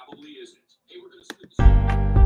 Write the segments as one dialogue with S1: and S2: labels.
S1: probably isn't. Hey, we're going to split the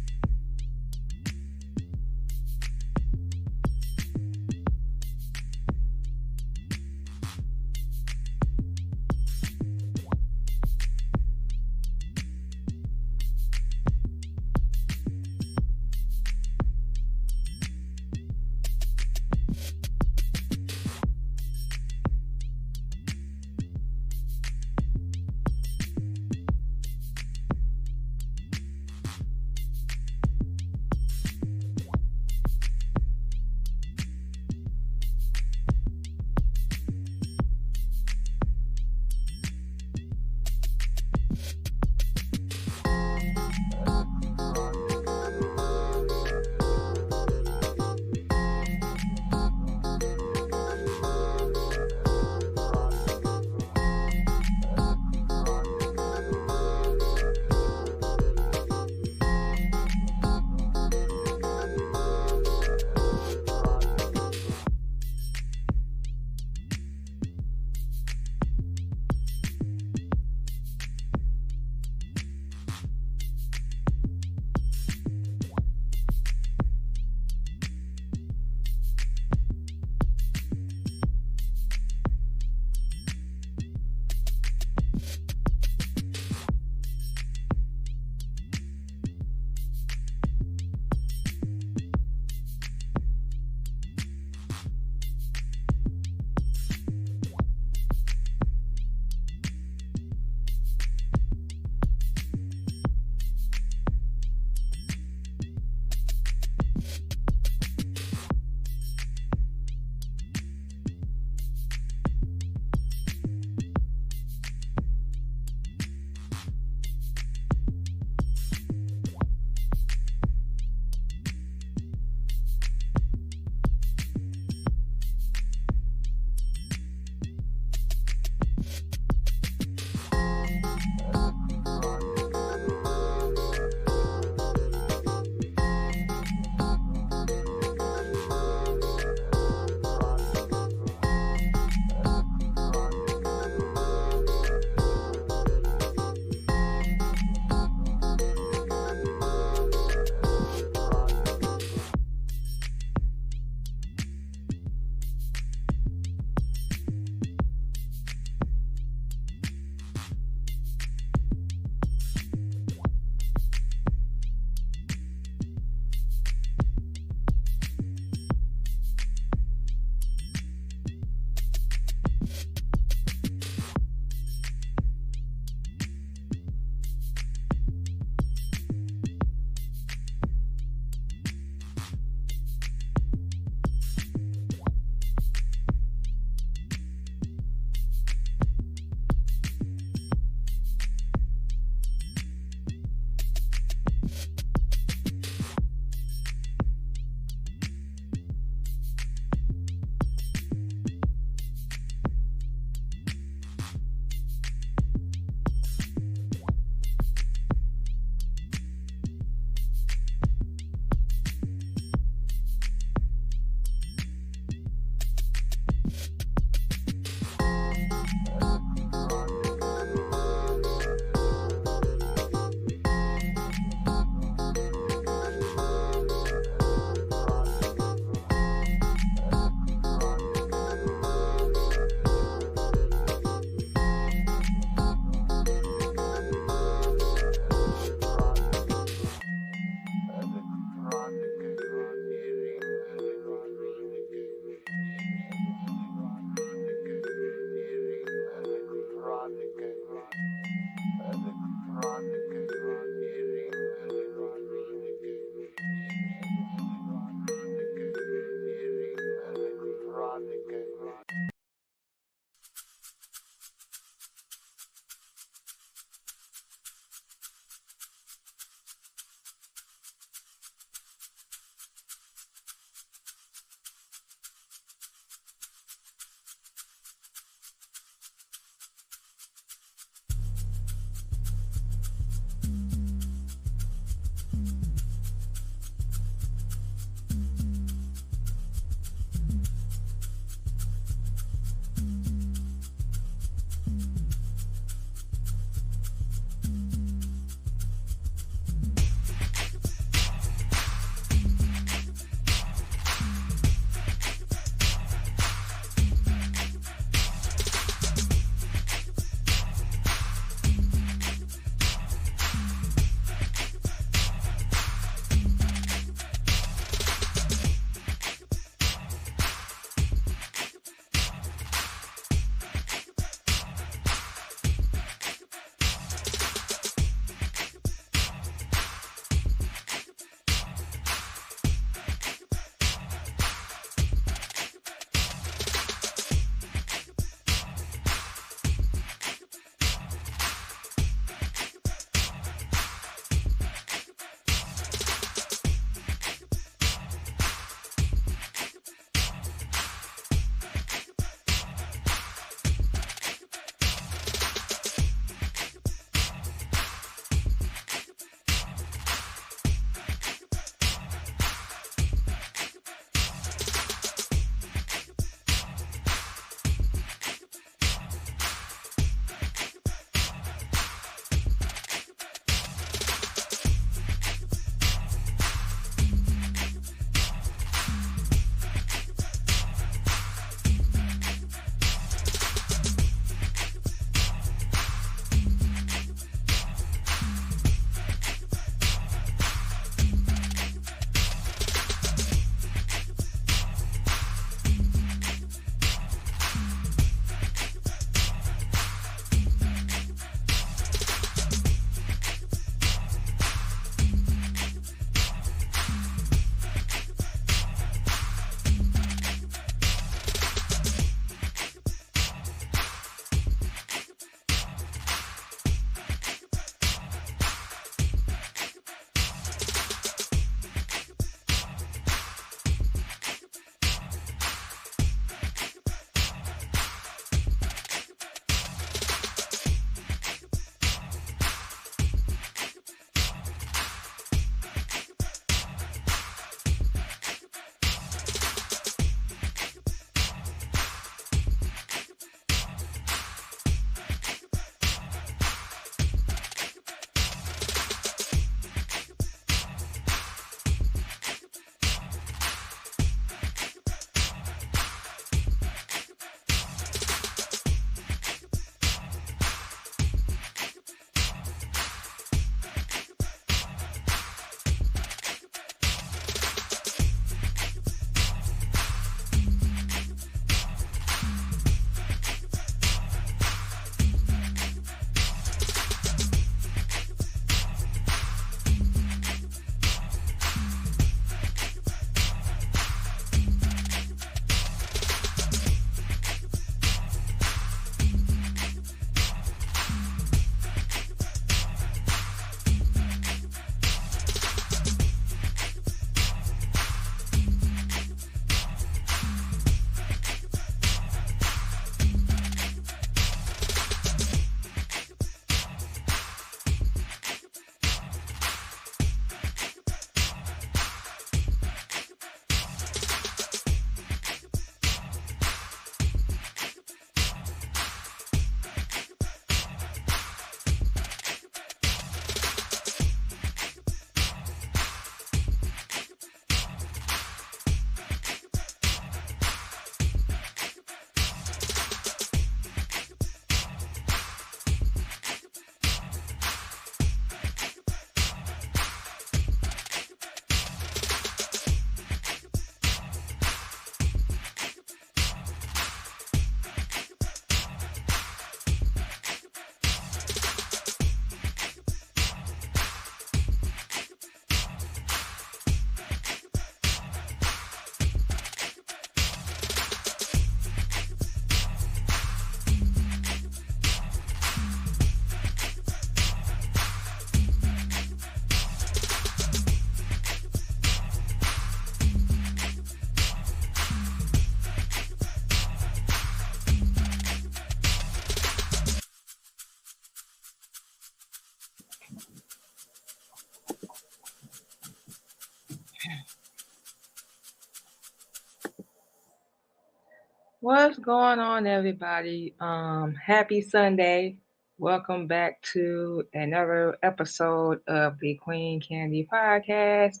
S2: What's going on, everybody? Happy Sunday. Welcome back to another episode of the Queen Candy Podcast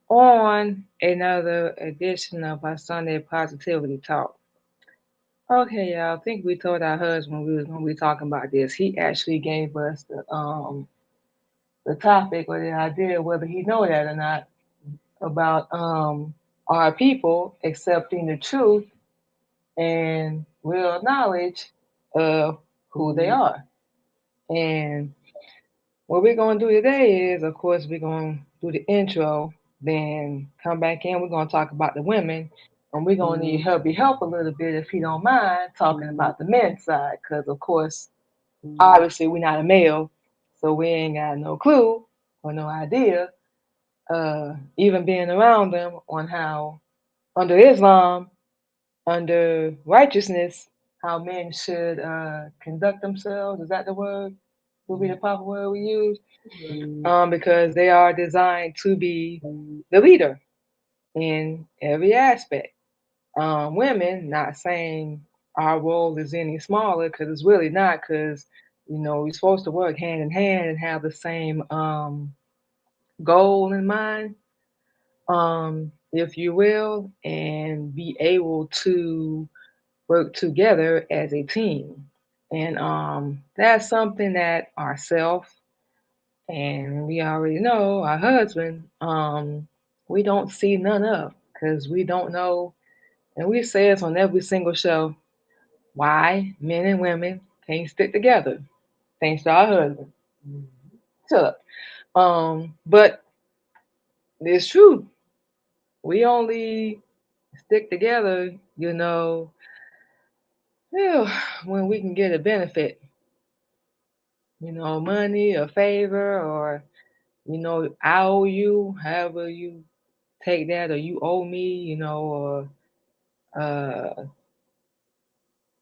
S2: on another edition of our Sunday Positivity Talk. Okay, y'all, I think we told our husband we was gonna be talking about this. He actually gave us the topic or the idea, whether he know that or not, about our people accepting the truth and real knowledge of who they are. And what we're going to do today is, of course, we're going to do the intro, then come back in. We're going to talk about the women, and we're going to need hubby help a little bit, if he don't mind, talking about the men's side. Because, of course, obviously, we're not a male, so we ain't got no clue or no idea, even being around them, on how, under Islam, under righteousness, how men should conduct themselves. Is that the word? Would be the proper word we use? Because they are designed to be the leader in every aspect. Women, not saying our role is any smaller, because it's really not, because we're supposed to work hand in hand and have the same goal in mind, if you will, and be able to work together as a team. And that's something that ourself, and we already know our husband, we don't see none of, because we don't know, and we say this on every single show, why men and women can't stick together. Thanks to our husband. Shut up. But it's true. We only stick together, when we can get a benefit, money or favor, or I owe you, however you take that, or you owe me, or uh,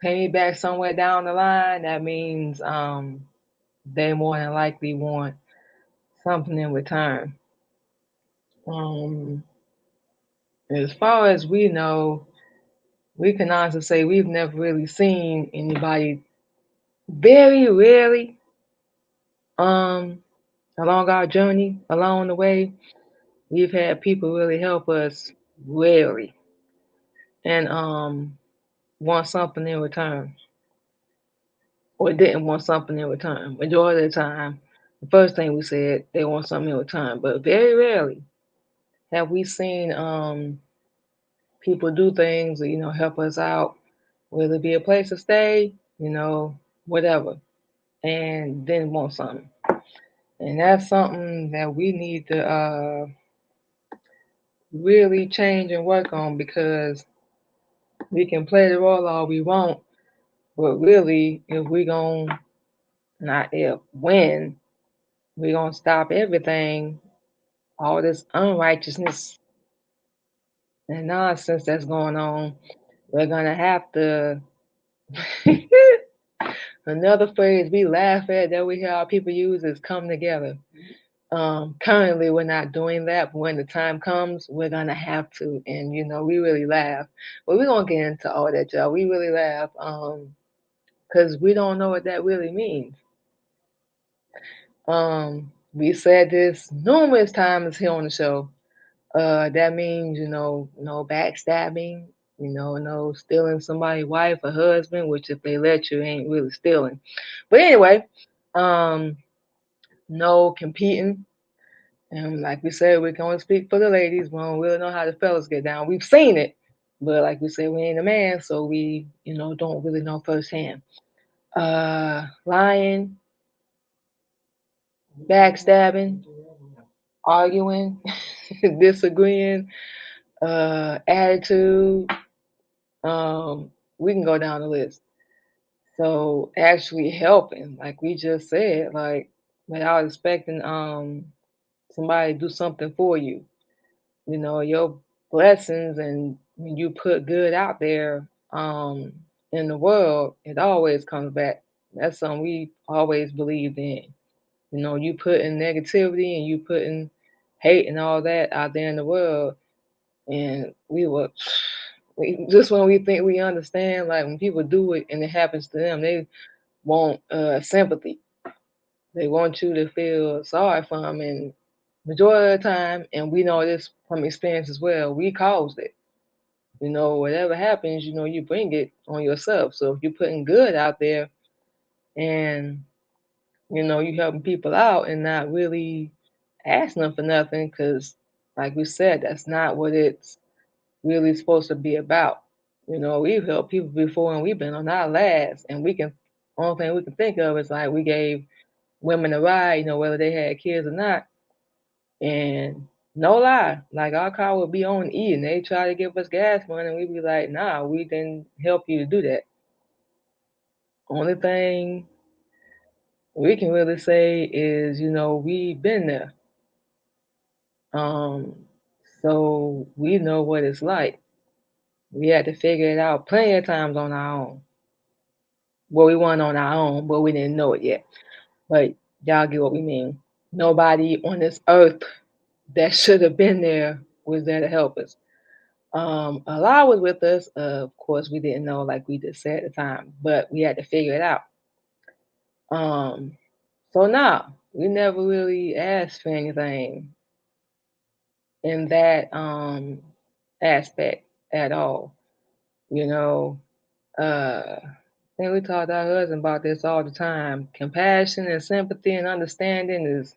S2: pay me back somewhere down the line. That means they more than likely want something in return. Um, as far as we know, we can honestly say we've never really seen anybody, very rarely, um, along our journey, along the way, we've had people really help us, rarely, and want something in return, or didn't want something in return. Majority of the time, the first thing we said, they want something in return, but very rarely have we seen people do things, help us out, whether it be a place to stay, whatever, and then want something. And that's something that we need to really change and work on, because we can play the role all we want, but really, if we gon' not if, when we gonna stop everything, all this unrighteousness and nonsense that's going on, we're gonna have to. Another phrase we laugh at that we hear our people use is come together. Currently, we're not doing that, but when the time comes, we're gonna have to, and we really laugh. But we're gonna get into all that, y'all. We really laugh, because we don't know what that really means. We said this numerous times here on the show. That means, no backstabbing, no stealing somebody's wife or husband, which if they let you ain't really stealing. But anyway, um, no competing. And like we said, we can only speak for the ladies. We don't really know how the fellas get down. We've seen it, but like we said, we ain't a man, so we, don't really know firsthand. Lying, backstabbing, arguing, disagreeing, attitude. We can go down the list. So actually helping, like we just said, like without expecting somebody to do something for you. Your blessings, and when you put good out there in the world, it always comes back. That's something we always believed in. You put in negativity and you put in hate and all that out there in the world, and we were Just when we think we understand, like when people do it and it happens to them, they want sympathy. They want you to feel sorry for them, and majority of the time, and we know this from experience as well, we caused it. Whatever happens, you bring it on yourself. So if you're putting good out there and you helping people out and not really asking them for nothing, because like we said, that's not what it's really supposed to be about. We've helped people before and we've been on our last, and we can only thing we can think of is like we gave women a ride, whether they had kids or not. And no lie, like our car would be on E and they try to give us gas money and we'd be like, nah, we didn't help you to do that. Only thing we can really say is, we've been there. Um, so we know what it's like. We had to figure it out plenty of times on our own. Well, we weren't on our own, but we didn't know it yet. But y'all get what we mean. Nobody on this earth that should have been there was there to help us. Allah was with us. Of course, we didn't know, like we just said at the time, but we had to figure it out. Um, so now we never really asked for anything in that aspect at all. You know, I think we talk to our husband about this all the time. Compassion and sympathy and understanding is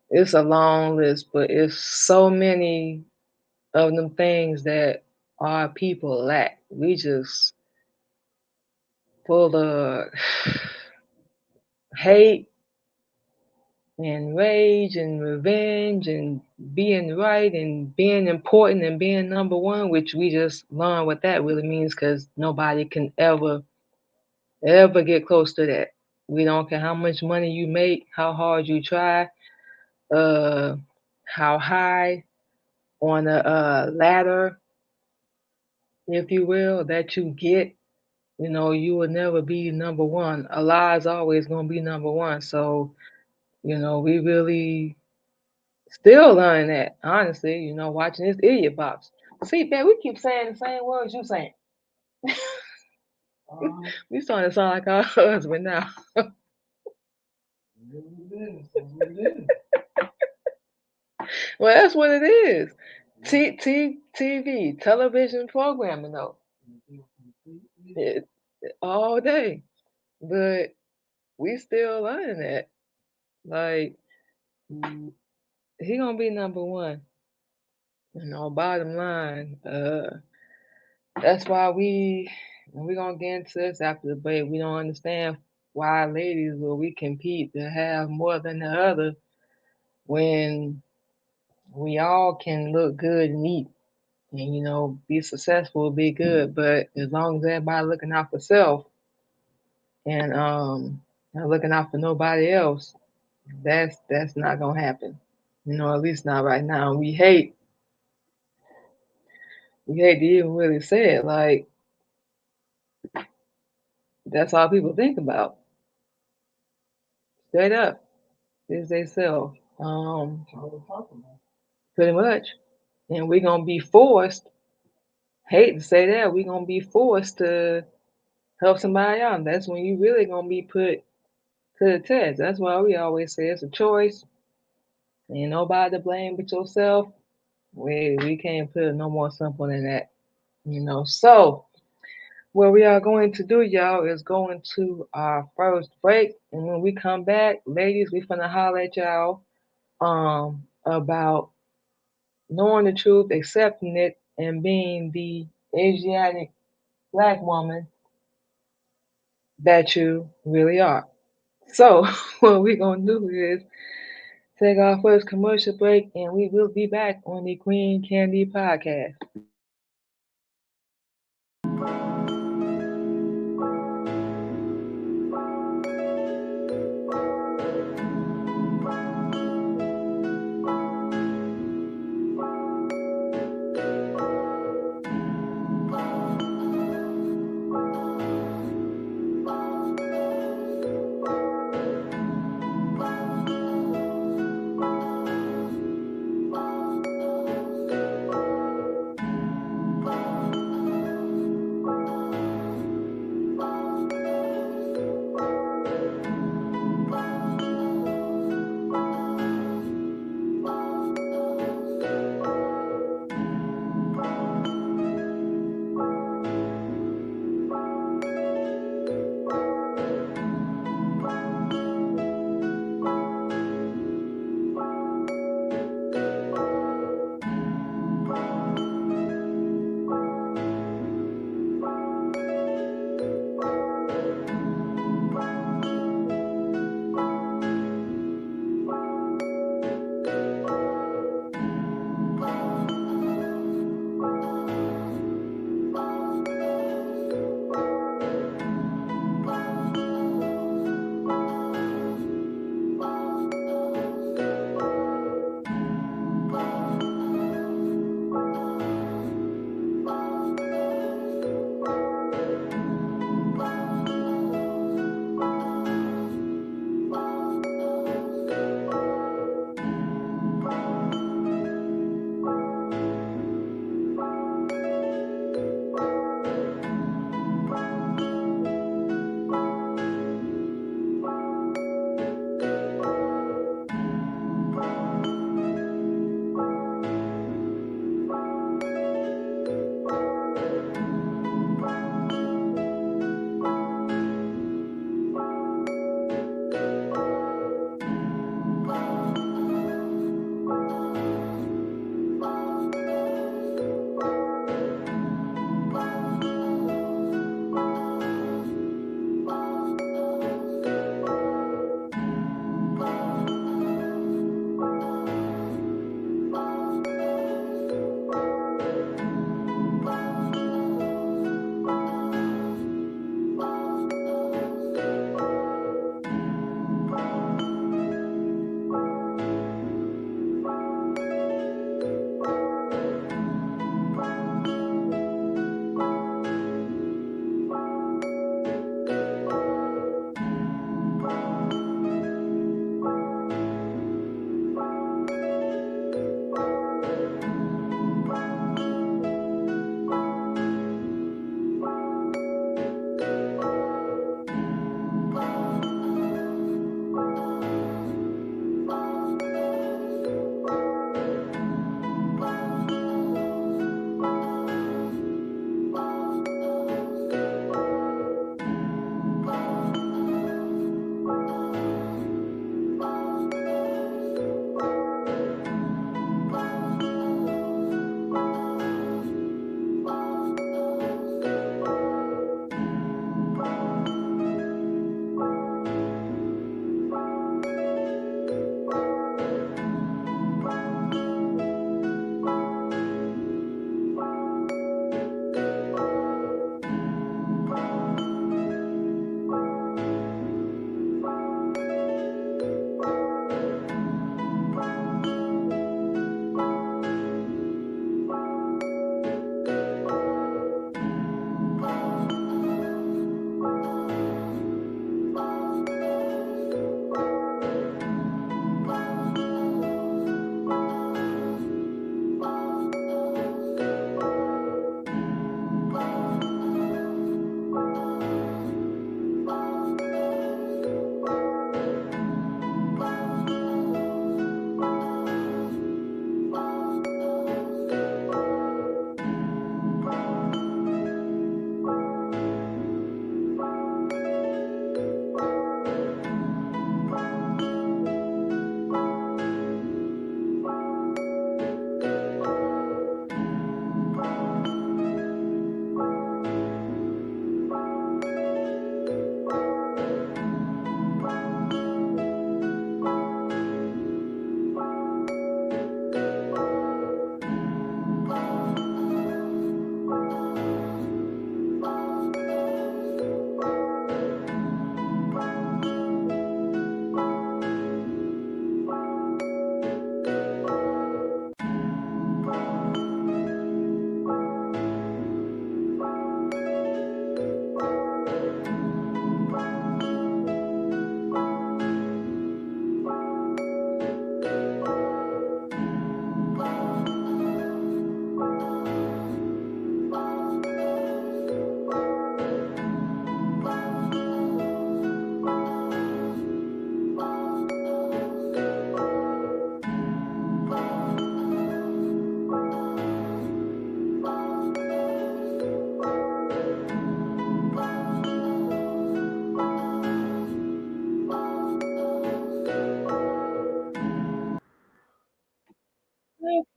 S2: it's a long list, but it's so many of them things that our people lack. We just full of hate and rage and revenge and being right and being important and being number one, which we just learned what that really means because nobody can ever get close to that. We don't care how much money you make, how hard you try, uh, how high on a ladder, if you will, that you get. You will never be number one. Allah is always gonna be number one. So, we really still learning that, honestly, watching this idiot box. See, man, we keep saying the same words you saying. We starting to sound like our husband now. Well, that's what it is. TV, television programming, though. It, all day. But we still learning that. Like, he gonna be number one. Bottom line. That's why when we gonna get into this after the break, we don't understand why ladies will we compete to have more than the other when we all can look good and eat and be successful, be good. But as long as everybody looking out for self and not looking out for nobody else, that's not gonna happen. At least not right now. We hate to even really say it, like that's all people think about. Straight up. Is they self. Pretty much. And we're gonna be forced, hate to say that, we're gonna be forced to help somebody out. That's when you really gonna be put to the test. That's why we always say it's a choice. Ain't nobody to blame but yourself. We can't put it no more simple than that. So what we are going to do, y'all, is go into our first break. And when we come back, ladies, we finna holler at y'all about knowing the truth, accepting it, and being the Asiatic black woman that you really are. So, what we're going to do is take our first commercial break, and we will be back on the Queen Candy Podcast.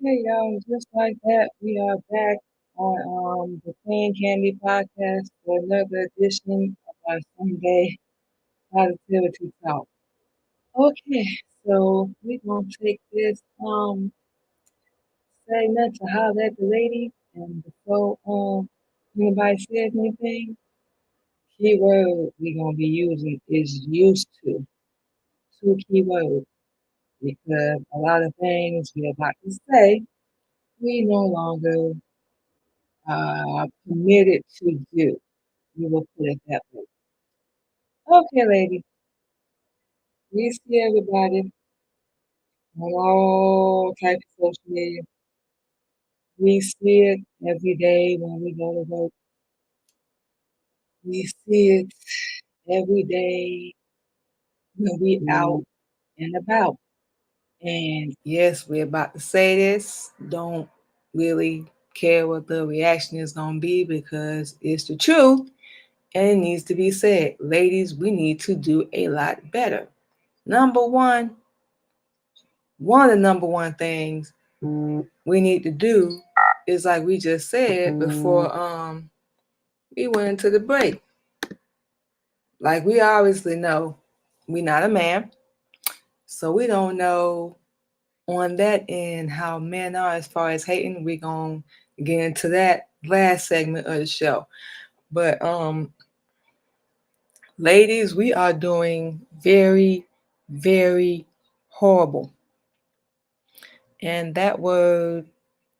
S2: Hey y'all, just like that, we are back on the Queen Candy Podcast for another edition of our Sunday Positivity Talk. Okay, so we're gonna take this segment to holler at the ladies, and before anybody says anything, keyword we're gonna be using is used to. Two keywords because a lot of things we're about to say we no longer permitted to do. We will put it that way. Okay, ladies, we see everybody on all types of social media. We see it every day when we go to work. We see it every day when we out and about. And yes, we're about to say this. Don't really care what the reaction is going to be because it's the truth and it needs to be said. Ladies, we need to do a lot better. Number one of the number one things we need to do is like we just said before we went into the break. Like we obviously know we're not a man, so we don't know on that end how men are as far as hating. We're gonna get into that last segment of the show. But ladies, we are doing very, very horrible. And that word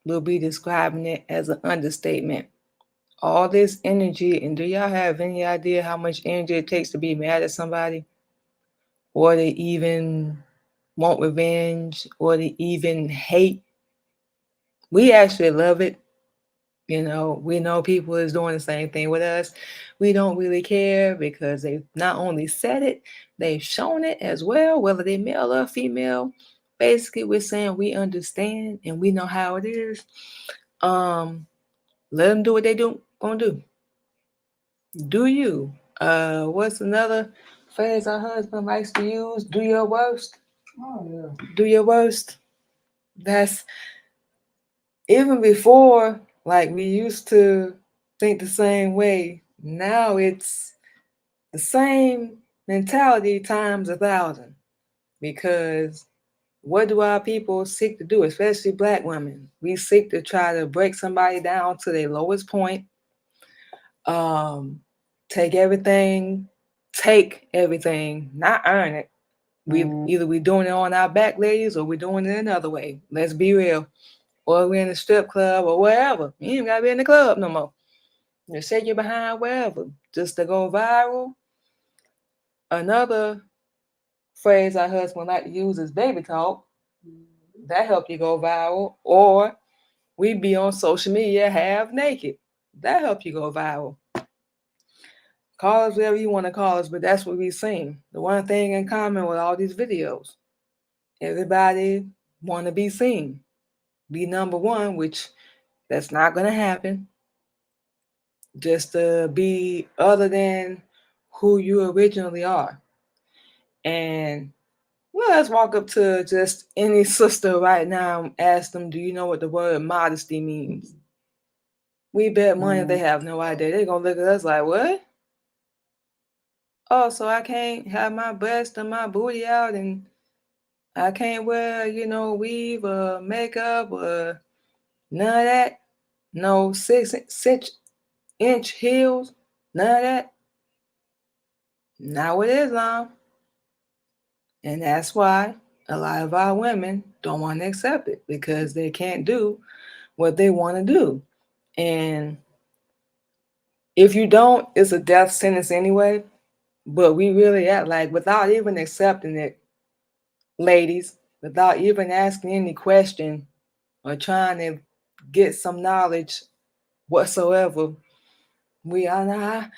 S2: will be describing it as an understatement. All this energy, and do y'all have any idea how much energy it takes to be mad at somebody? Or to even want revenge, or to even hate? We actually love it. You know, we know people is doing the same thing with us. We don't really care because they've not only said it, they've shown it as well, whether they male or female. Basically, we're saying we understand and we know how it is. Let them do what they gonna do. Do you? What's another phrase our husband likes to use? Do your worst. Oh yeah. Do your worst. That's even before, like we used to think the same way. Now it's the same mentality times 1,000. Because what do our people seek to do, especially black women? We seek to try to break somebody down to their lowest point. Um, take everything, not earn it. We doing it on our back, ladies, or we're doing it another way. Let's be real. Or we're in a strip club or wherever. You ain't gotta be in the club no more. Just shake your behind wherever, just to go viral. Another phrase our husband like to use is baby talk. That help you go viral. Or we be on social media half naked. That help you go viral. Call us whatever you want to call us, but that's what we seen. The one thing in common with all these videos, everybody want to be seen, be number one, which that's not gonna happen. Just to be other than who you originally are. And well, let's walk up to just any sister right now and ask them, do you know what the word modesty means? We bet money they have no idea. They're gonna look at us like, what? Oh, so I can't have my breast and my booty out and I can't wear, weave or makeup or none of that. No 6-inch heels, none of that. Not with Islam. And that's why a lot of our women don't want to accept it because they can't do what they want to do. And if you don't, it's a death sentence anyway. But we really act like without even accepting it, ladies, without even asking any question or trying to get some knowledge whatsoever, we are not,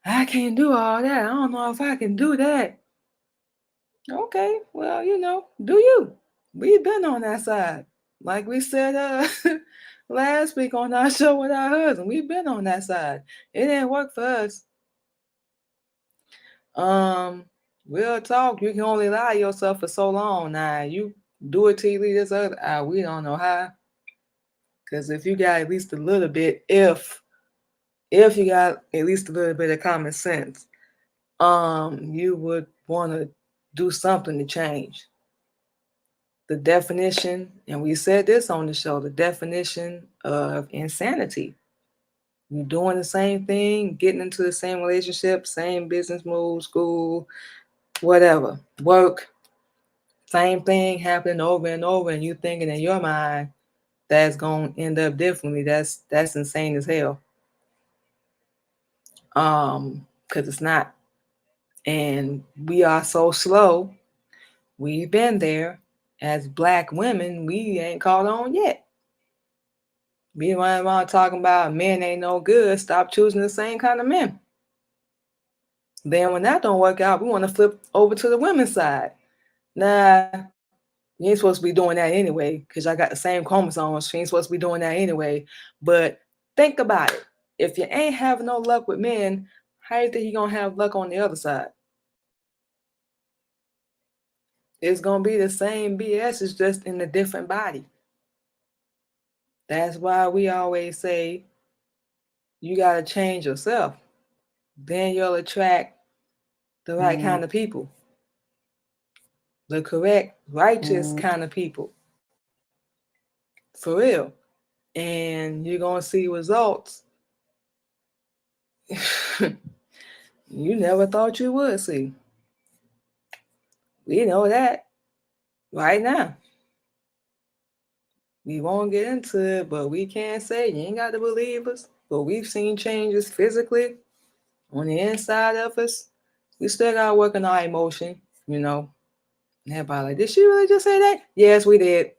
S2: I can't do all that. I don't know if I can do that. Okay, well, do you? We've been on that side. Like we said last week on our show with our husband, we've been on that side. It didn't work for us. Um, real talk, you can only lie yourself for so long. Now, you Do it till you leave this earth. We don't know how. Because if you got at least a little bit, if you got at least a little bit of common sense, you would want to do something to change the definition. And we said this on the show: the definition of insanity. You're doing the same thing, getting into the same relationship, same business move, school, whatever, work, same thing happening over and over, and you thinking in your mind that's gonna end up differently. That's insane as hell. Because it's not. And we are so slow. We've been there. As black women, we ain't caught on yet. We running around talking about men ain't no good. Stop choosing the same kind of men. Then when that don't work out, we want to flip over to the women's side. Nah, you ain't supposed to be doing that anyway, because I got the same chromosomes. She ain't supposed to be doing that anyway. But think about it. If you ain't having no luck with men, how you think you gonna have luck on the other side? It's gonna be the same BS, it's just in a different body. That's why we always say you gotta change yourself. Then you'll attract the right kind of people, the correct, righteous kind of people. For real. And you're gonna see results you never thought you would see. We know that right now. We won't get into it, but we can't say you ain't got to believe us. But we've seen changes physically on the inside of us. We still got to work on our emotion, you know. And everybody like, did she really just say that? Yes, we did.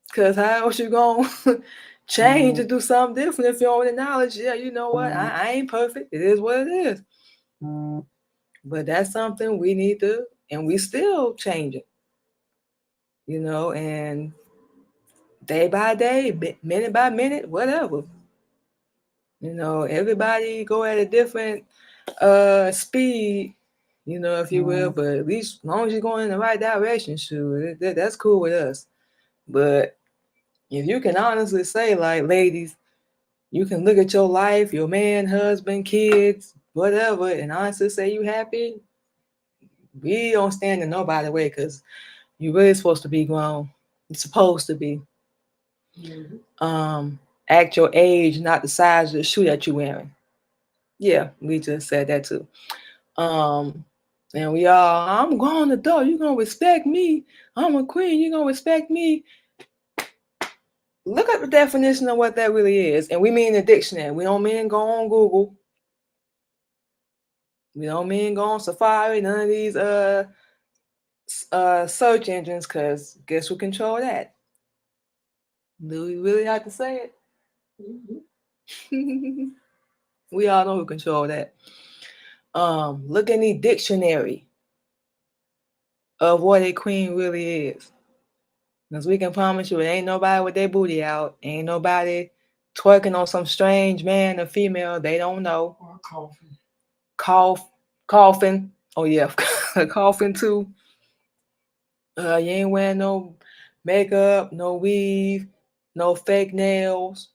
S2: Because how else you going to change and do something different if you don't acknowledge, yeah, you know what? I ain't perfect. It is what it is. But that's something we need to, and we still changing, you know, and day by day, minute by minute, whatever. You know, everybody go at a different speed, you know, if you will, but at least as long as you're going in the right direction, sure, that's cool with us. But if you can honestly say, like, ladies, you can look at your life, your man, husband, kids, whatever, and honestly say you happy, we don't stand in nobody's way because you're really supposed to be grown. You're supposed to be. Act your age, not the size of the shoe that you're wearing. Yeah, we just said that too. And we all, I'm going to door. You're gonna respect me. I'm a queen. You're gonna respect me. Look up the definition of what that really is, and we mean the dictionary. We don't mean go on Google. We don't mean go on Safari. None of these search engines, because guess who control that? Do we really have to say it? We all know who control that. Look in the dictionary of what a queen really is. Because we can promise you it ain't nobody with their booty out. Ain't nobody twerking on some strange man or female they don't know.
S1: Or coughing.
S2: Coughing. Oh yeah, coughing too. You ain't wearing no makeup, no weave, no fake nails.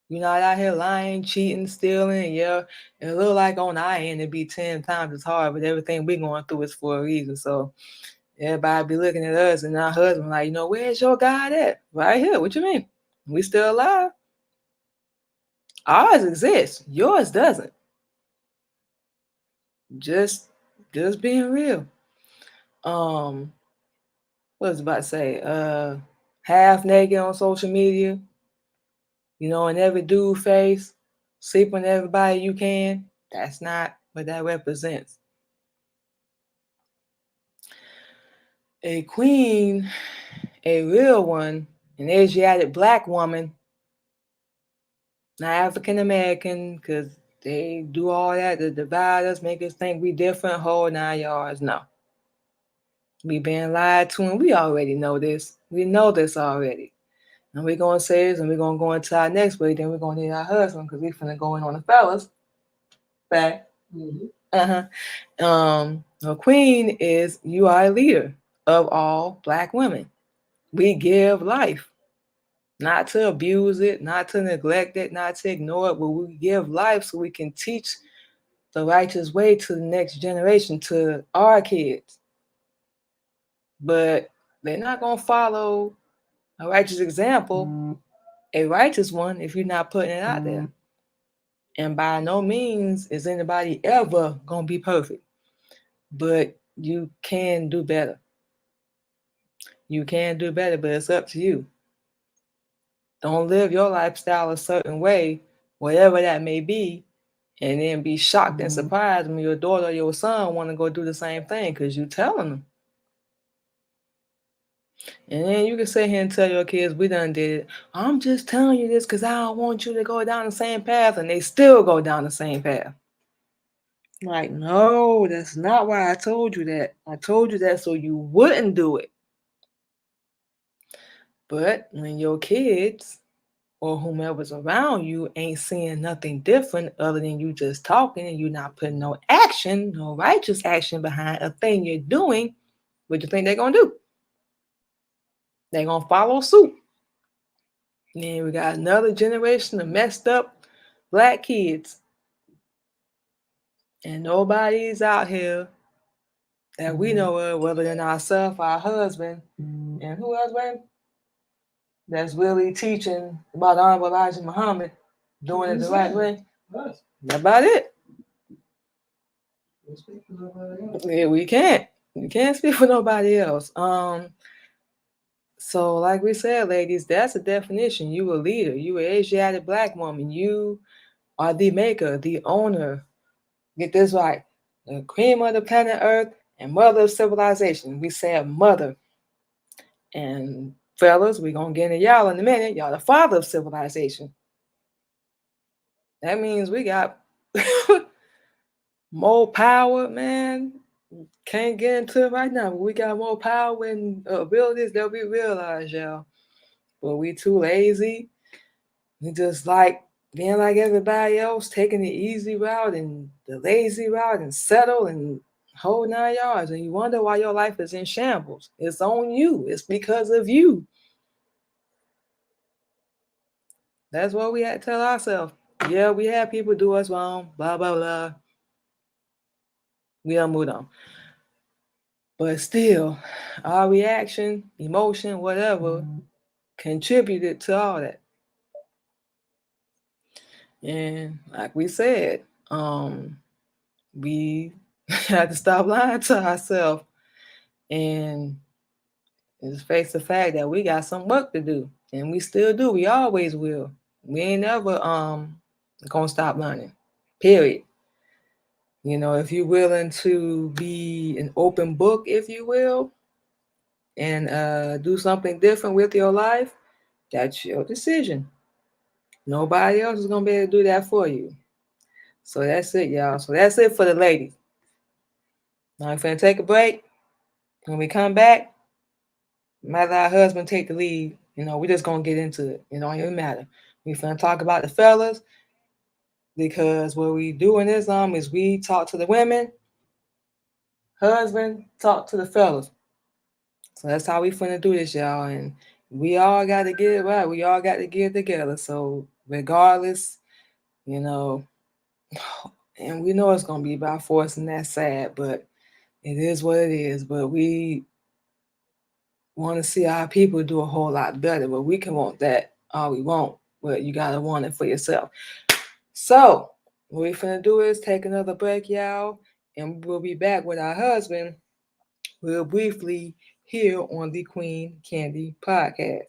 S2: You're not out here lying, cheating, stealing. Yeah, it look like on our end it'd be 10 times as hard, but everything we going through is for a reason. So everybody be looking at us and our husband like, you know, where's your God at? Right here. What you mean? We still alive? Ours exists. Yours doesn't. Just being real. What was I about to say? Half naked on social media, you know, in every dude face, sleep with everybody you can. That's not what that represents. A queen, a real one, an Asiatic black woman, not African American, because they do all that to divide us, make us think we different, whole 9 yards. No. We being lied to, and we already know this. We know this already. And we're going to say this, and we're going to go into our next week, then we're going to need our husband, because we're finna go in on the fellas. Fact. A queen is, you are a leader. of all Black women. We give life, not to abuse it, not to neglect it, not to ignore it, but we give life so we can teach the righteous way to the next generation, to our kids. But they're not going to follow a righteous example, a righteous one, if you're not putting it out there. And by no means is anybody ever going to be perfect. But you can do better. You can do better, but it's up to you. Don't live your lifestyle a certain way, whatever that may be, and then be shocked and surprised when your daughter or your son want to go do the same thing because you telling them. And then you can sit here and tell your kids, we done did it. I'm just telling you this because I don't want you to go down the same path, and they still go down the same path. Like, no, that's not why I told you that. I told you that so you wouldn't do it. But when your kids or whomever's around you ain't seeing nothing different other than you just talking and you not putting no action, no righteous action behind a thing you're doing, what do you think they're going to do? They're going to follow suit. And we got another generation of messed up Black kids. And nobody's out here that we know of, whether than ourselves, our husband, and who else, baby? That's really teaching about Honorable Elijah Muhammad, doing it the right way. That's about it. Yeah, we can't. We can't speak for nobody else. So like we said, ladies, that's a definition. You a leader. You an Asiatic Black woman. You are the maker, the owner. Get this right. The cream of the planet Earth and mother of civilization. We said mother. And fellas, we're going to get into y'all in a minute. Y'all the father of civilization. That means we got more power, man. Can't get into it right now, but we got more power and abilities that we realize, y'all. But we too lazy. We just like being like everybody else, taking the easy route and the lazy route and settle and whole 9 yards. And you wonder why your life is in shambles. It's on you. It's because of you. That's what we had to tell ourselves. Yeah, we had people do us wrong, blah, blah, blah. We done moved on. But still, our reaction, emotion, whatever, contributed to all that. And like we said, we had to stop lying to ourselves and just face the fact that we got some work to do. And we still do. We always will. We ain't never gonna stop learning. Period. You know, if you're willing to be an open book, if you will, and do something different with your life, that's your decision. Nobody else is going to be able to do that for you. So that's it, y'all. So that's it for the ladies. Now I'm going to take a break. When we come back, matter our husband take the lead, you know, we're just going to get into it. It don't even matter. We're going to talk about the fellas because what we do in this is we talk to the women, husband talk to the fellas. So that's how we finna do this, y'all. And we all got to get it right. We all got to get it together. So regardless, you know, and we know it's going to be by force and that's sad, but it is what it is. But we want to see our people do a whole lot better. But we can want that all we want, but you got to want it for yourself. So what we finna do is take another break, y'all, and we'll be back with our husband real briefly here on the Queen Candy Podcast.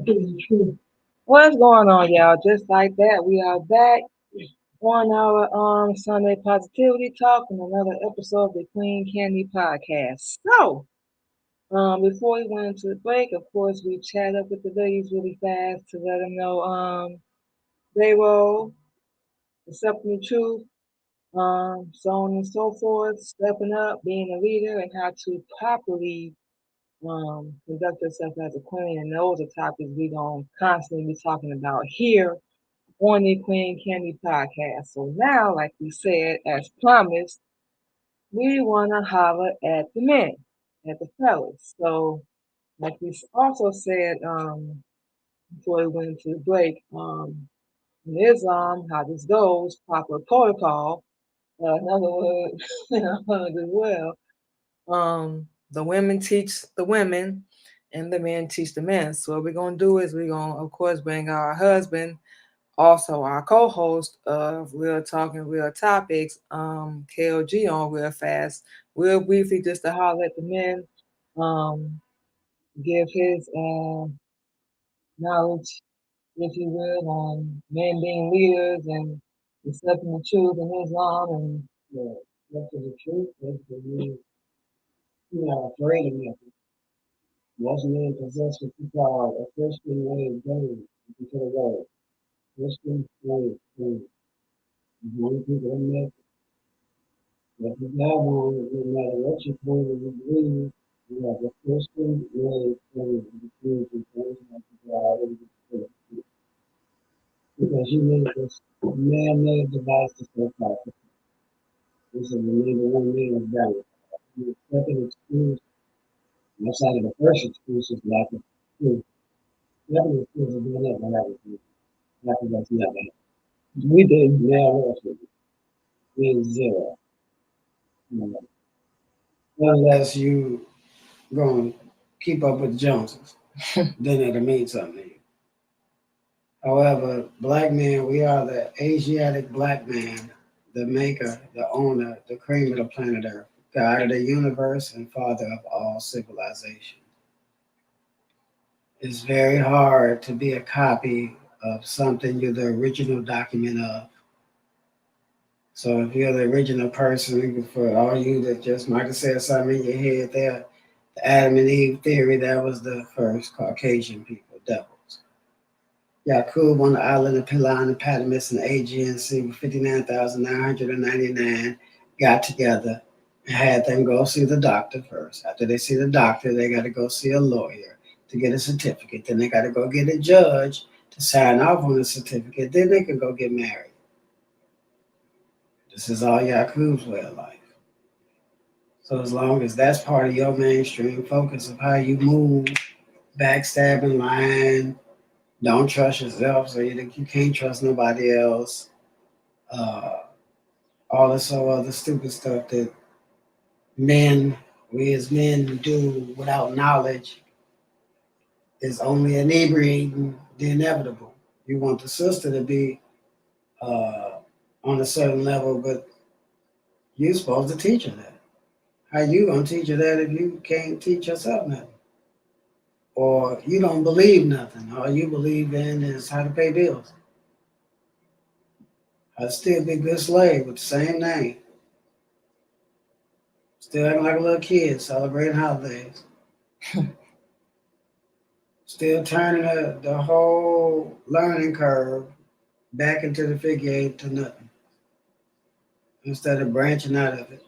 S2: What's going on, y'all? Just like that, we are back on our Sunday Positivity Talk and another episode of the Queen Candy Podcast. So, before we went into the break, of course, we chat up with the ladies really fast to let them know they role, accepting the truth, so on and so forth, stepping up, being a leader, and how to properly conduct yourself as a queen. And those are topics we're going to constantly be talking about here on the Queen Candy Podcast. So now, like we said, as promised, we want to holler at the men, at the fellas. So, like we also said before we went into the break, in Islam, how this goes, proper protocol, in other words, as well. The women teach the women, and the men teach the men. So what we're gonna do is we're gonna, of course, bring our husband, also our co-host of Real Talking Real Topics, KLG, on real fast, real briefly, just to holler at the men, um, give his knowledge, if you will, on men being leaders and accepting the truth in Islam and accepting the truth. Basically, you're not afraid of nothing. Most men possess what you call a Christian way of being, if you the word. Christian way of being. Many people don't make it. If you have one, no matter what you believe or you believe, you have a Christian way of being. The truth is things like you already discovered. Because you need this man-made device to stay practical. This is the number one man of value. The second excuse, outside of the first excuse, is lack of truth. The second excuse is doing that without it. Nothing that's not that. We did now also means zero. Unless you going to keep up with the Joneses, then it'll mean something to you. However, black men, we are the Asiatic black man, the maker, the owner, the cream of the planet Earth, God of the universe, and father of all civilization. It's very hard to be a copy of something you're the original document of. So if you're the original person, for all you that just might have said something in your head there, the Adam and Eve theory, that was the first Caucasian people, devils. Yaqub on the island of Pilan and Patmos in the Aegean Sea with 59,999 got together and had them go see the doctor first. After they see the doctor, they got to go see a lawyer to get a certificate. Then they got to go get a judge to sign off on the certificate. Then they can go get married. This is all Yaqub's way of life. So as long as that's part of your mainstream focus of how you move, backstabbing, lying, don't trust yourself, so you can't trust nobody else, uh, all this other stupid stuff that men, we as men do without knowledge is only inebriating the inevitable. You want the sister to be uh, on a certain level, but you're supposed to teach her that. How you gonna teach her that if you can't teach yourself nothing? Or you don't believe nothing. All you believe in is how to pay bills. I'd still be a good slave with the same name. Still acting like a little kid, celebrating holidays. Still turning the whole learning curve back into the figure eight to nothing instead of branching out of it.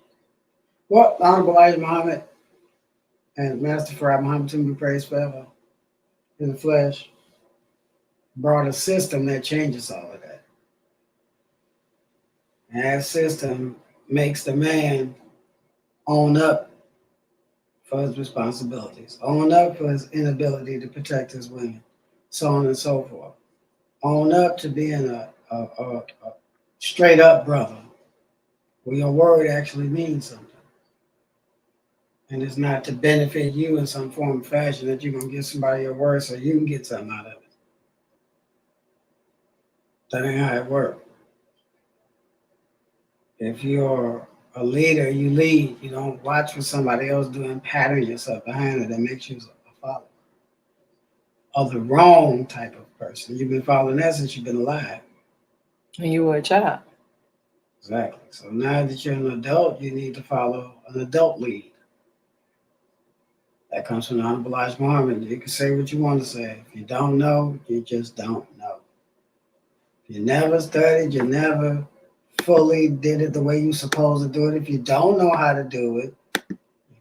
S2: Well, Honorable Elijah Muhammad and Master Farad Muhammad, to be praised forever, in the flesh, brought a system that changes all of that. And that system makes the man own up for his responsibilities, own up for his inability to protect his women, so on and so forth. Own up to being a straight up brother, where your word actually means something. And it's not to benefit you in some form or fashion that you're going to give somebody your word so you can get something out of it. That ain't how it works. If you're a leader, you lead. You don't watch what somebody else doing, pattern yourself behind it. That makes you a follower.
S3: of the wrong type of person. You've been following that since you've been alive.
S2: When you were a child.
S3: Exactly. So now that you're an adult, you need to follow an adult lead. That comes from the Honorable Elijah Muhammad. You can say what you want to say. If you don't know, you just don't know. If you never studied, you never fully did it the way you're supposed to do it. If you don't know how to do it, you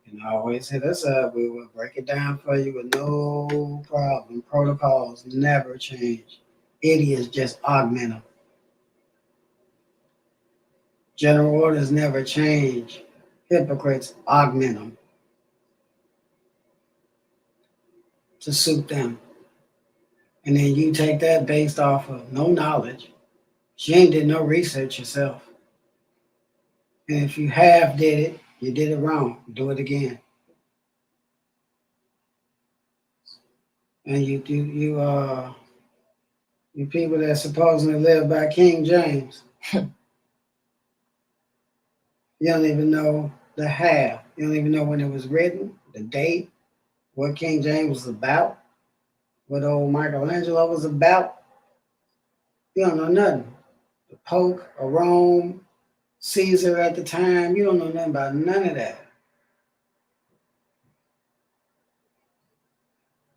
S3: can always hit us up. We will break it down for you with no problem. Protocols never change. Idiots just augment them. General orders never change. Hypocrites augment them to suit them. And then you take that based off of no knowledge. You ain't did no research yourself. And if you have did it, you did it wrong. Do it again. And you people that supposedly live by King James, you don't even know the half. You don't even know when it was written, the date, what King James was about, what old Michelangelo was about. You don't know nothing. The Pope of Rome, Caesar at the time, you don't know nothing about none of that.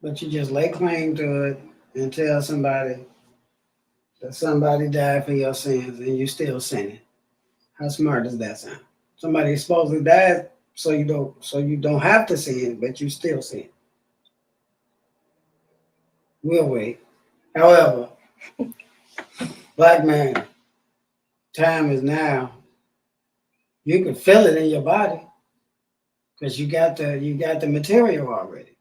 S3: But you just lay claim to it and tell somebody that somebody died for your sins and you still sinning. How smart does that sound? Somebody supposedly died so you don't have to sin, but you still sin. We'll wait. However, black man, time is now. You can feel it in your body because you got the material already.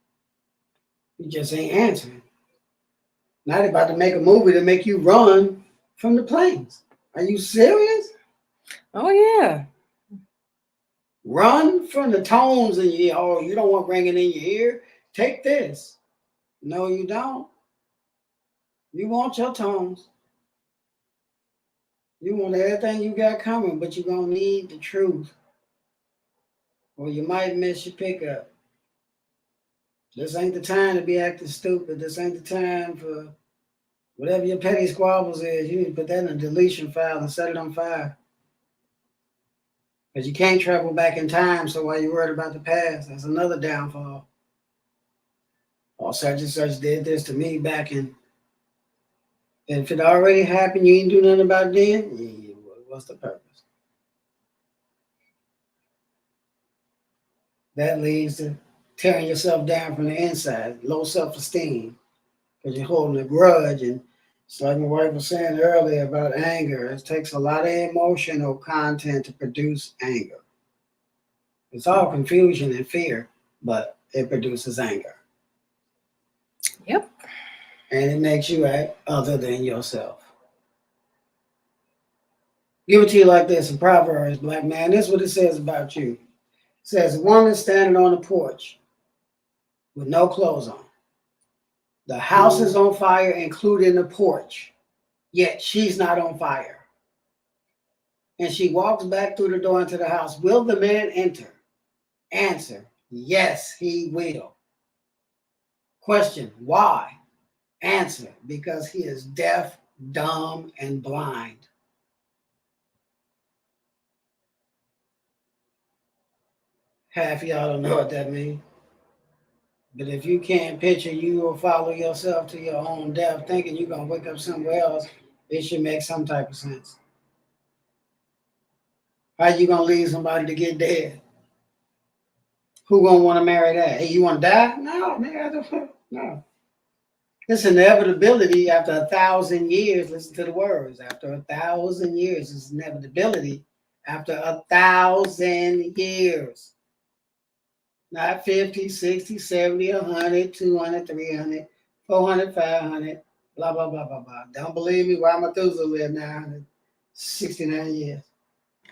S3: You just ain't answering. Now they're about to make a movie to make you run from the planes. Are you serious?
S2: Oh yeah.
S3: Run from the tones in your ear. Oh, you don't want ringing in your ear? Take this. No, you don't. You want your tones. You want everything you got coming, but you're going to need the truth. Or you might miss your pickup. This ain't the time to be acting stupid. This ain't the time for whatever your petty squabbles is. You need to put that in a deletion file and set it on fire. Because you can't travel back in time, so while you're worried about the past, that's another downfall. Oh, such and such did this to me back in. And if it already happened, you ain't do nothing about it then, yeah, what's the purpose? That leads to tearing yourself down from the inside, low self-esteem, because you're holding a grudge. And it's like my wife was saying earlier about anger. It takes a lot of emotional content to produce anger. It's all confusion and fear, but it produces anger.
S2: Yep.
S3: And it makes you act other than yourself. Give it to you like this in Proverbs, black man. This is what it says about you. It says, a woman standing on the porch with no clothes on. The house is on fire, including the porch, yet she's not on fire. And she walks back through the door into the house. Will the man enter? Answer, yes, he will. Question, why? Answer, because he is deaf, dumb, and blind. Half of y'all don't know what that means. But if you can't picture you will follow yourself to your own death thinking you're going to wake up somewhere else, it should make some type of sense. How you going to leave somebody to get dead? Who going to want to marry that? Hey, you want to die? No, man. No. This inevitability after 1,000 years, listen to the words, after 1,000 years, this inevitability after 1,000 years. Not 50, 60, 70, 100, 200, 300, 400, 500, blah, blah, blah, blah, blah. Don't believe me? Why Methuselah lived 969 years.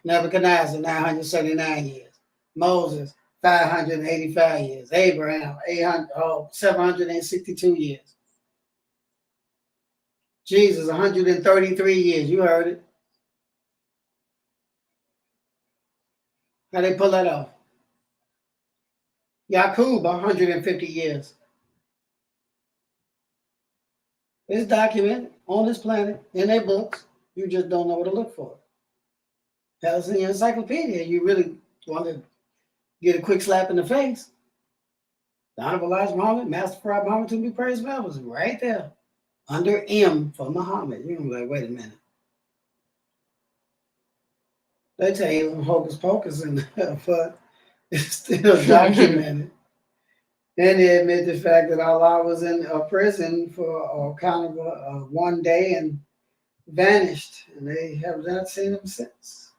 S3: Nebuchadnezzar, 979 years. Moses, 585 years. Abraham, 762 years. Jesus, 133 years. You heard it. How they pull that off? Yaqub, 150 years. It's documented on this planet in their books. You just don't know what to look for. Hell's in your encyclopedia. You really want to get a quick slap in the face. The Honorable Elijah Muhammad, Master Prophet Muhammad to be praised well, was right there under M for Muhammad. You're gonna be like, wait a minute. They tell you hocus pocus in there, but it's still documented. And they admit the fact that Allah was in a prison for a kind of one day and vanished, and they have not seen him since.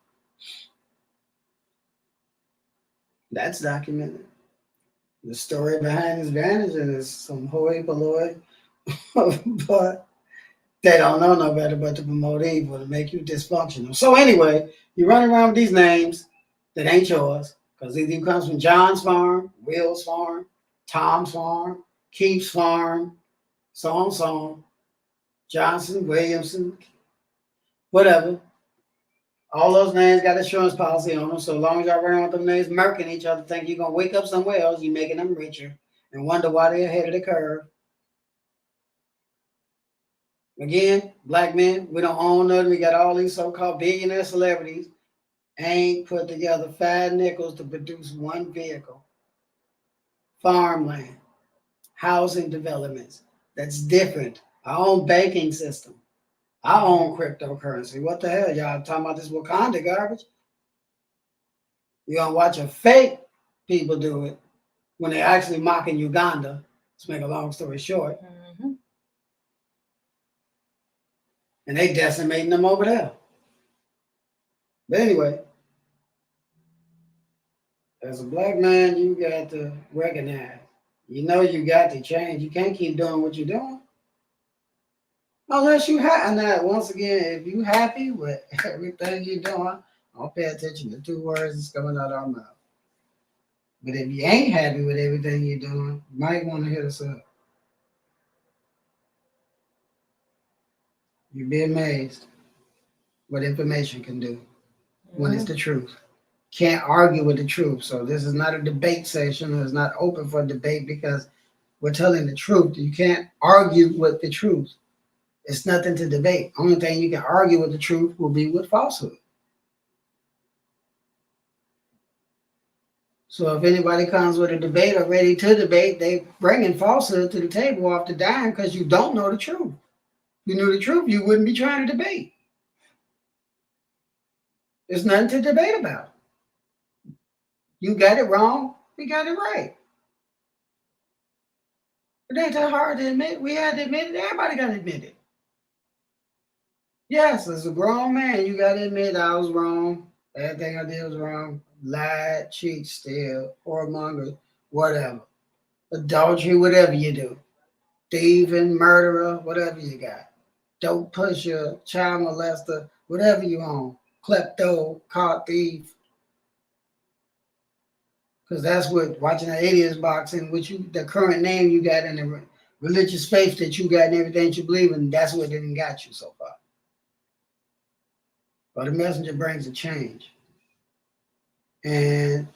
S3: That's documented. The story behind his vanishing is some hoi polloi, but they don't know no better but to promote evil, to make you dysfunctional. So anyway, you run around with these names that ain't yours, because either you comes from John's farm, Will's farm, Tom's farm, Keith's farm, so on, Johnson, Williamson, whatever. All those names got insurance policy on them, so as long as y'all run around with them names murking each other, think you're going to wake up somewhere else, you're making them richer, and wonder why they're ahead of the curve. Again, black men, we don't own nothing. We got all these so-called billionaire celebrities ain't put together 5 nickels to produce one vehicle. Farmland, housing developments, that's different. Our own banking system, our own cryptocurrency. What the hell, y'all talking about this Wakanda garbage? You're gonna watch a fake people do it when they're actually mocking Uganda, to make a long story short.
S2: Mm-hmm.
S3: And they decimating them over there. But anyway, as a black man, you got to recognize, you know you got to change. You can't keep doing what you're doing. Unless you happy. Now, once again, if you happy with everything you're doing, don't pay attention to 2 words that's coming out of our mouth. But if you ain't happy with everything you're doing, you might want to hit us up. You'd be amazed what information can do when it's the truth. Can't argue with the truth. So this is not a debate session. It's not open for debate because we're telling the truth. You can't argue with the truth. It's nothing to debate. Only thing you can argue with the truth will be with falsehood. So if anybody comes with a debate or ready to debate, they bringing falsehood to the table off the dime because you don't know the truth. If you knew the truth, you wouldn't be trying to debate. There's nothing to debate about. You got it wrong, we got it right. It ain't that hard to admit. We had to admit it. Everybody got to admit it. Yes, as a grown man, you got to admit I was wrong. Everything I did was wrong. Lied, cheat, steal, whoremonger, whatever. Adultery, whatever you do. Thieving, murderer, whatever you got. Dope pusher, child molester, whatever you own. Klepto, car thief. Because that's what watching the aliens boxing, which you, the current name you got in the religious faith that you got and everything you believe in, that's what didn't got you so far. But the messenger brings a change. And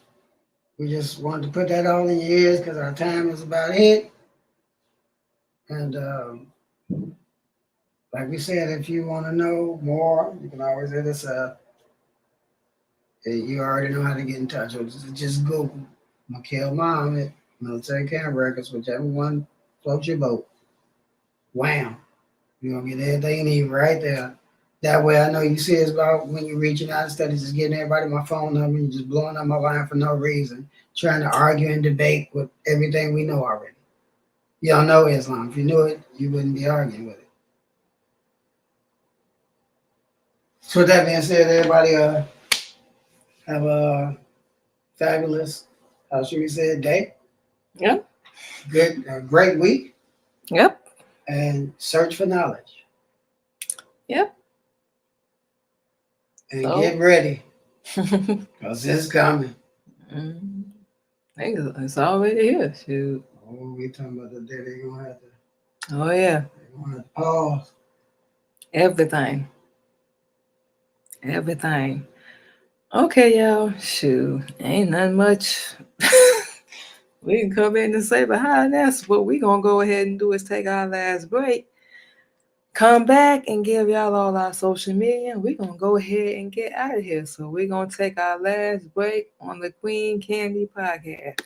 S3: we just wanted to put that all in your ears because our time is about it. And like we said, if you want to know more, you can always hit us up. You already know how to get in touch with us. Just Google Mikhail Muhammad, Military Camp Records, whichever one floats your boat. Wham! You're going to get everything you need right there. That way I know you see it's about when you're reaching out instead of just getting everybody my phone number and just blowing up my line for no reason, trying to argue and debate with everything we know already. You don't know Islam. If you knew it, you wouldn't be arguing with it. So with that being said, everybody have a fabulous, how should we say, day?
S2: Yep.
S3: Good, great week.
S2: Yep.
S3: And search for knowledge.
S2: Yep.
S3: And get ready, because it's coming.
S2: It's already here. Shoot.
S3: Oh, we talking about the day they're going to have to.
S2: Oh, yeah.
S3: They're going to have to pause.
S2: Everything. Okay, y'all. Shoot. Ain't nothing much we can come in and say behind us. What we going to go ahead and do is take our last break. come back and give y'all all our social media. We're going to go ahead and get out of here. So we're going to take our last break on the Queen Candy Podcast.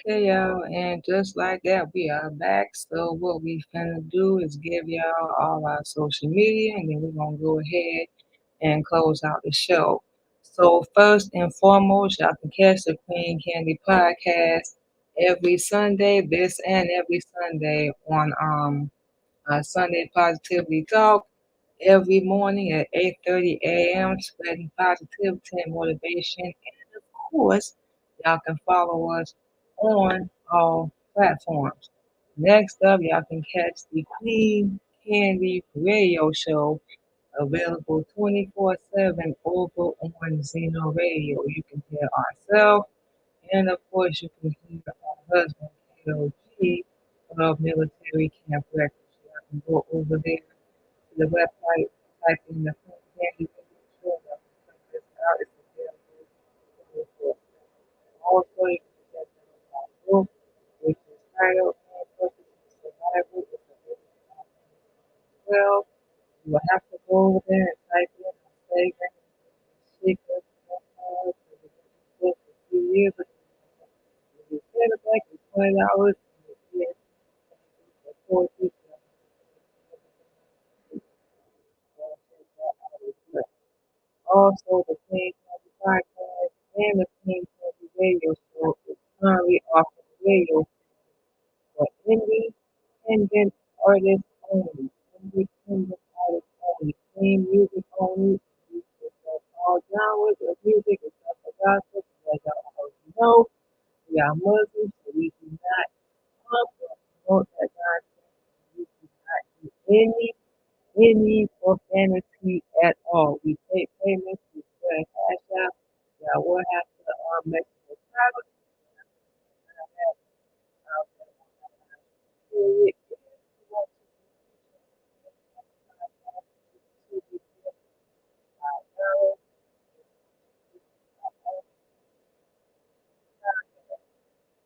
S2: Okay, y'all, and just like that, we are back. So what we finna do is give y'all all our social media, and then we're gonna go ahead and close out the show. So first and foremost, y'all can catch the Queen Candy podcast every Sunday, this and every Sunday on Sunday Positively Talk every morning at 8:30 a.m. spreading positivity and motivation. And of course, y'all can follow us on all platforms. Next up, y'all can catch the Queen Candy Radio Show available 24/7 over on Zeno Radio. You can hear ourselves, and of course, you can hear our husband, KOG, of Military Camp Records. So y'all can go over there to the website, type in the Queen Candy Radio Show, y'all can check this out. It's available 24/7. Also, you can check out our book, which is titled "And Purpose in Survival." It's available on Amazon as well. You will have to go over there and type in and say that shake up for the book a few years ago. If you send it back, it's $20 and it's here for 4 people. Also, the Queen Candy Podcast and the Queen Candy Radio Show is currently offering radio for independent artists only. Independent artists only. Clean music only. It's all genres of music except for gospel. As y'all already know, we are Muslims, so we do not pump or promote that nonsense. We do not do any profanity at all. We take payments, we spread cash out. Y'all will have to mention the title. Period. If you want to be $5.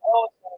S2: Also,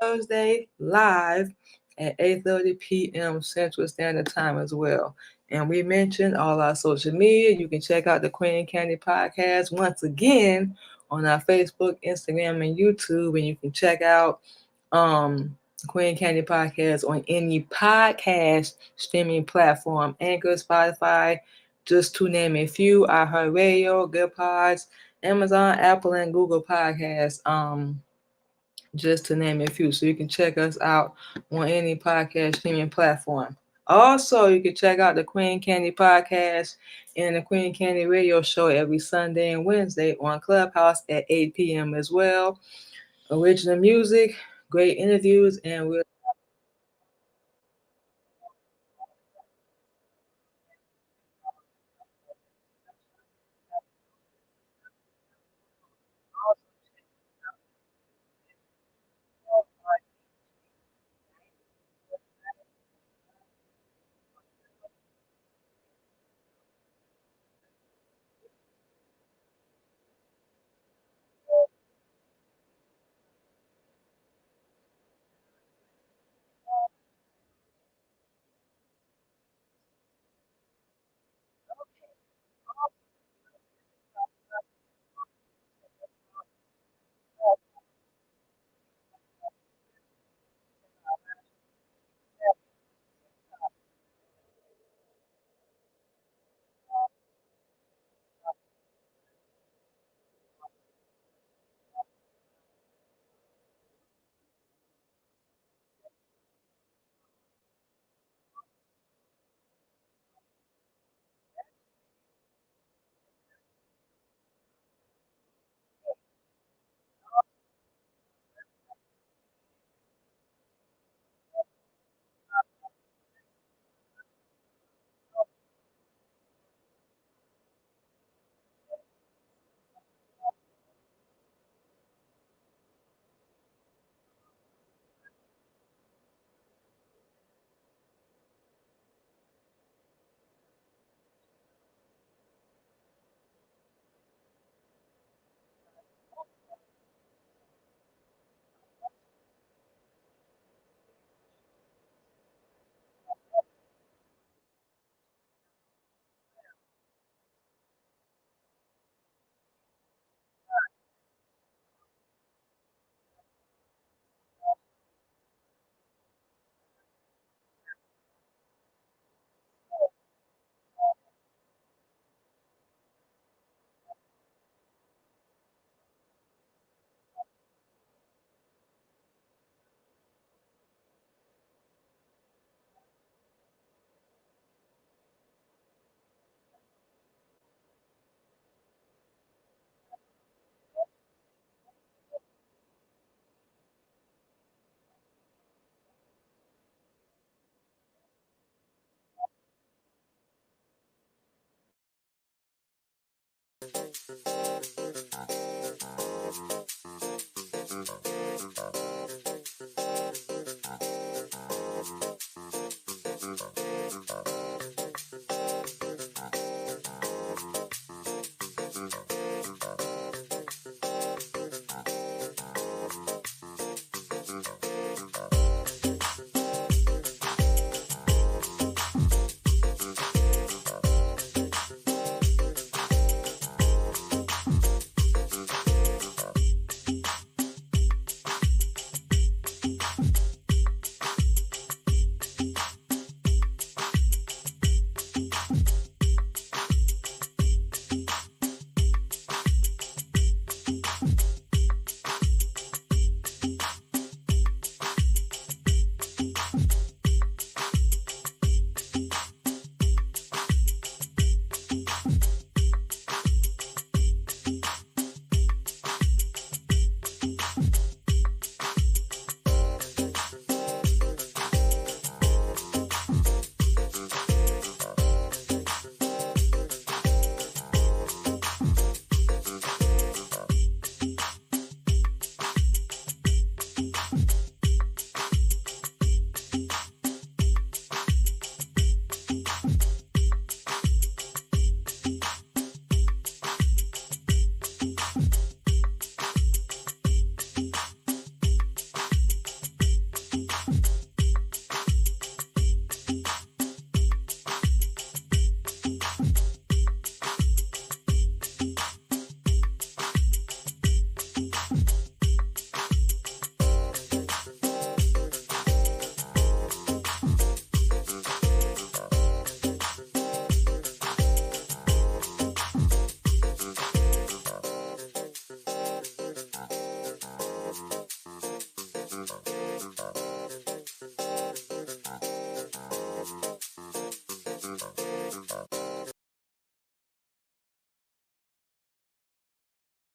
S2: Thursday live at 8:30 p.m. Central Standard Time as well. And we mentioned all our social media. You can check out the Queen Candy Podcast once again on our Facebook, Instagram, and YouTube. And you can check out Queen Candy Podcast on any podcast streaming platform, Anchor, Spotify, just to name a few, iHeartRadio, Good Pods, Amazon, Apple, and Google Podcasts, just to name a few. So you can check us out on any podcast streaming platform. Also, you can check out the Queen Candy Podcast and the Queen Candy Radio Show every Sunday and Wednesday on Clubhouse at 8 p.m. as well. Original music, great interviews, and we're